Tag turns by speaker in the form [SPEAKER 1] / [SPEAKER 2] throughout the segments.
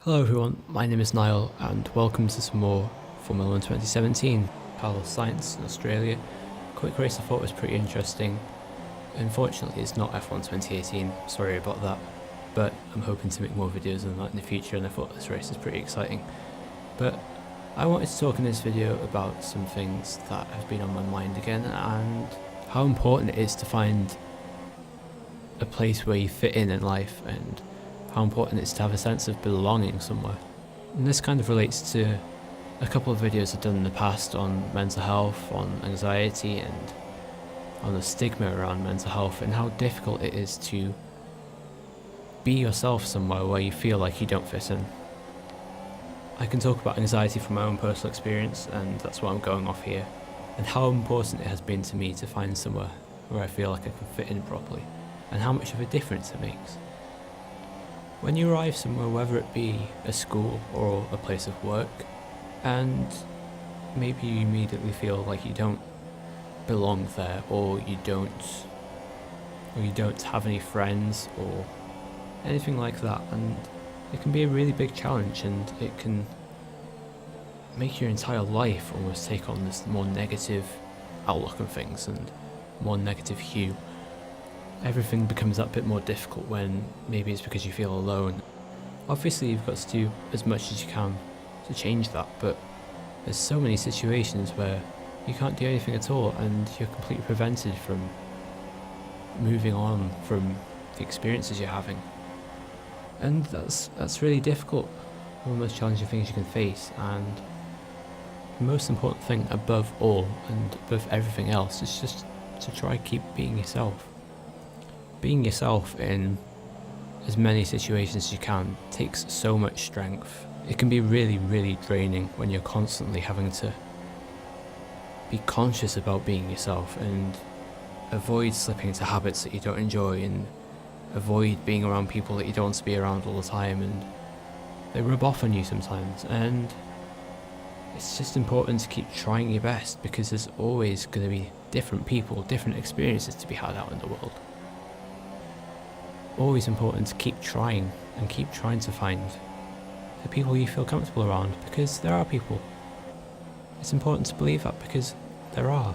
[SPEAKER 1] Hello everyone, my name is Niall and welcome to some more Formula 1 2017, Carlos Sainz in Australia. Quick race I thought was pretty interesting. Unfortunately it's not F1 2018, sorry about that, but I'm hoping to make more videos on that in the future and I thought this race is pretty exciting. But I wanted to talk in this video about some things that have been on my mind again and how important it is to find a place where you fit in life and how important it is to have a sense of belonging somewhere. And this kind of relates to a couple of videos I've done in the past on mental health, on anxiety and on the stigma around mental health and how difficult it is to be yourself somewhere where you feel like you don't fit in. I can talk about anxiety from my own personal experience and that's what I'm going off here, and how important it has been to me to find somewhere where I feel like I can fit in properly and how much of a difference it makes. When you arrive somewhere, whether it be a school or a place of work, and maybe you immediately feel like you don't belong there, or you don't have any friends or anything like that, and it can be a really big challenge and it can make your entire life almost take on this more negative outlook on things and more negative hue. Everything becomes that bit more difficult when maybe it's because you feel alone. Obviously you've got to do as much as you can to change that, but there's so many situations where you can't do anything at all and you're completely prevented from moving on from the experiences you're having. And that's really difficult. One of the most challenging things you can face, and the most important thing above all and above everything else is just to try keep being yourself. Being yourself in as many situations as you can takes so much strength. It can be really, really draining when you're constantly having to be conscious about being yourself and avoid slipping into habits that you don't enjoy and avoid being around people that you don't want to be around all the time, and they rub off on you sometimes. And it's just important to keep trying your best because there's always going to be different people, different experiences to be had out in the world. Always important to keep trying and keep trying to find the people you feel comfortable around, because there are people. It's important to believe that because there are.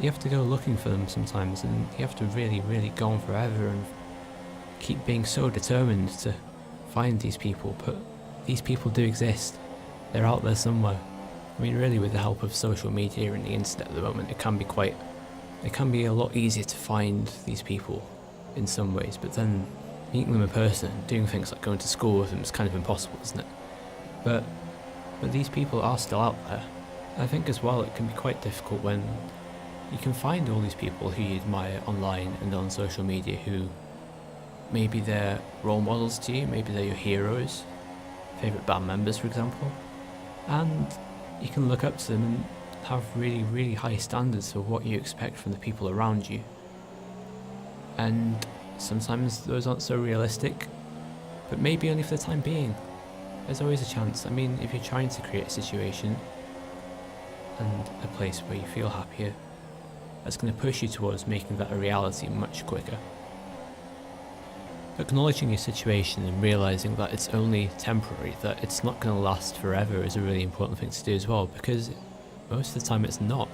[SPEAKER 1] You have to go looking for them sometimes and you have to really, really go on forever and keep being so determined to find these people, but these people do exist. They're out there somewhere. I mean, really, with the help of social media and the internet at the moment, it can be a lot easier to find these people in some ways, but then meeting them in person, doing things like going to school with them is kind of impossible, isn't it? But these people are still out there. I think as well it can be quite difficult when you can find all these people who you admire online and on social media who maybe they're role models to you, maybe they're your heroes, favourite band members for example, and you can look up to them and have really, really high standards for what you expect from the people around you. And sometimes those aren't so realistic, but maybe only for the time being. There's always a chance. I mean, if you're trying to create a situation and a place where you feel happier, that's going to push you towards making that a reality much quicker. Acknowledging your situation and realising that it's only temporary, that it's not going to last forever, is a really important thing to do as well, because most of the time it's not.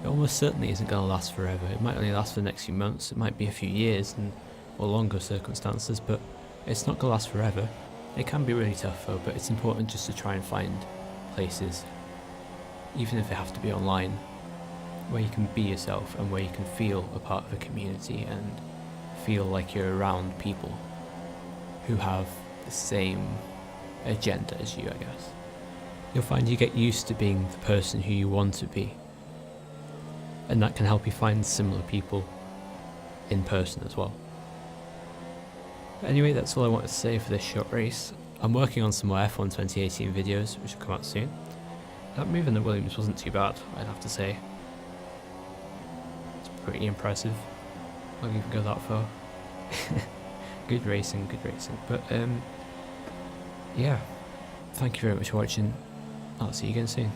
[SPEAKER 1] It almost certainly isn't going to last forever. It might only last for the next few months, it might be a few years or longer circumstances, but it's not going to last forever. It can be really tough though, but it's important just to try and find places, even if they have to be online, where you can be yourself and where you can feel a part of a community and feel like you're around people who have the same agenda as you, I guess. You'll find you get used to being the person who you want to be, and that can help you find similar people in person as well. But anyway, that's all I wanted to say for this short race. I'm working on some more F1 2018 videos, which will come out soon. That move in the Williams wasn't too bad, I'd have to say. It's pretty impressive. I'll even go that far. Good racing. But yeah, thank you very much for watching. I'll see you again soon.